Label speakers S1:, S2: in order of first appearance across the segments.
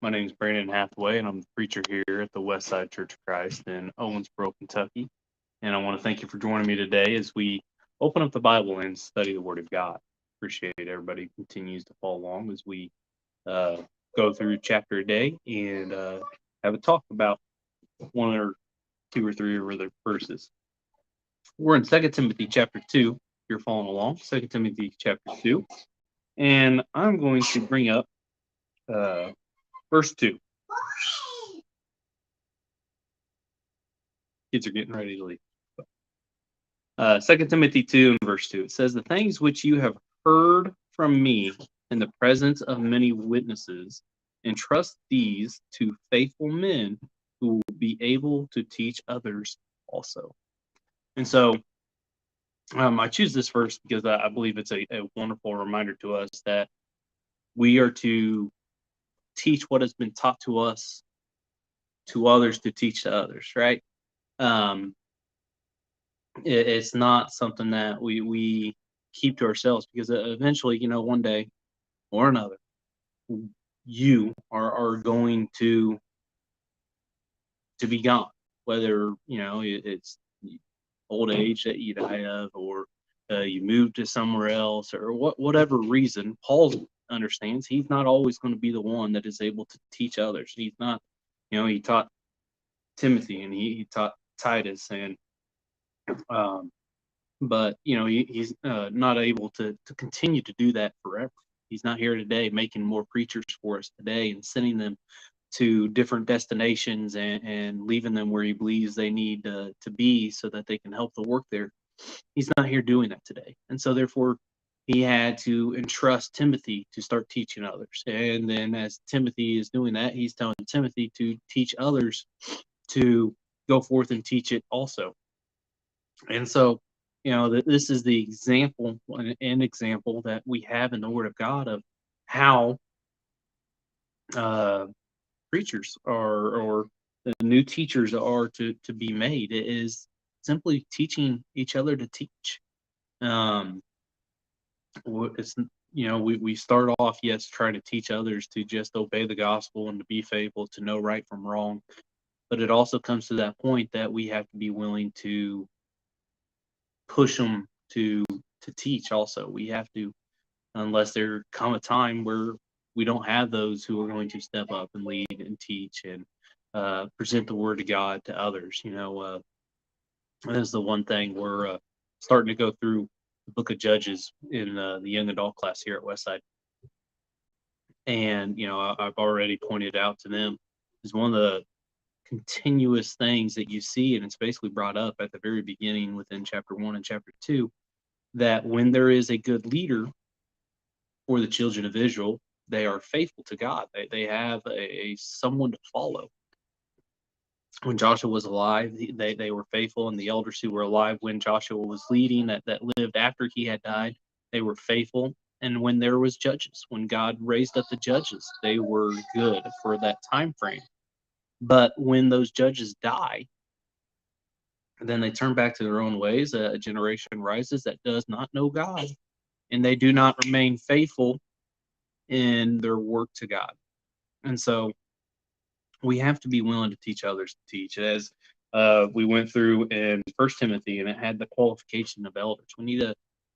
S1: My name is Brandon Hathaway, and I'm the preacher here at the Westside Church of Christ in Owensboro, Kentucky. And I want to thank you for joining me today as we open up the Bible and study the Word of God. Appreciate everybody who continues to follow along as we go through chapter a day and have a talk about one or two or three or other verses. We're in 2 Timothy chapter 2. If you're following along, 2 Timothy chapter 2. And I'm going to bring up verse 2. Kids are getting ready to leave. 2 Timothy 2 and verse 2. It says, "The things which you have heard from me in the presence of many witnesses, entrust these to faithful men who will be able to teach others also." And so I choose this verse because I believe it's a wonderful reminder to us that we are to teach what has been taught to us to others to teach to others, right? It's not something that we keep to ourselves because eventually, one day or another, you are going to be gone. Whether it's old age that you die of, or you move to somewhere else, or whatever reason. Paul understands he's not always going to be the one that is able to teach others. He's not. He taught Timothy and he taught Titus, and but he's not able to continue to do that forever. He's not here today making more preachers for us today and sending them to different destinations and leaving them where he believes they need to be so that they can help the work there. He's not here doing that today. And so therefore he had to entrust Timothy to start teaching others. And then as Timothy is doing that, he's telling Timothy to teach others to go forth and teach it also. And so, this is the example, an example that we have in the Word of God of how preachers or the new teachers are to be made. It is simply teaching each other to teach. It's we start off, yes, trying to teach others to just obey the gospel and to be faithful, to know right from wrong, but it also comes to that point that we have to be willing to push them to teach also. We have to, unless there come a time where we don't have those who are going to step up and lead and teach and present the word of God to others. This is the one thing we're starting to go through the book of Judges in the young adult class here at Westside. And, I've already pointed out to them is one of the continuous things that you see, and it's basically brought up at the very beginning within chapter 1 and chapter 2, that when there is a good leader for the children of Israel, they are faithful to God. They have a someone to follow. When Joshua was alive, they were faithful, and the elders who were alive when Joshua was leading, that lived after he had died, they were faithful. And when there was judges, when God raised up the judges, they were good for that time frame. But when those judges die, then they turn back to their own ways. A generation rises that does not know God, and they do not remain faithful in their work to God. And so we have to be willing to teach others to teach. As we went through in First Timothy, and it had the qualification of elders. We need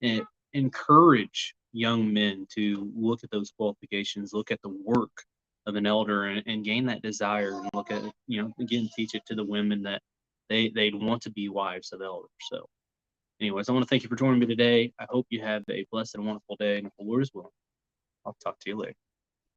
S1: to encourage young men to look at those qualifications, look at the work of an elder, and gain that desire, and look at, again, teach it to the women that they'd want to be wives of elders. So anyways, I want to thank you for joining me today. I hope you have a blessed and wonderful day, and if the Lord is willing, I'll talk to you later.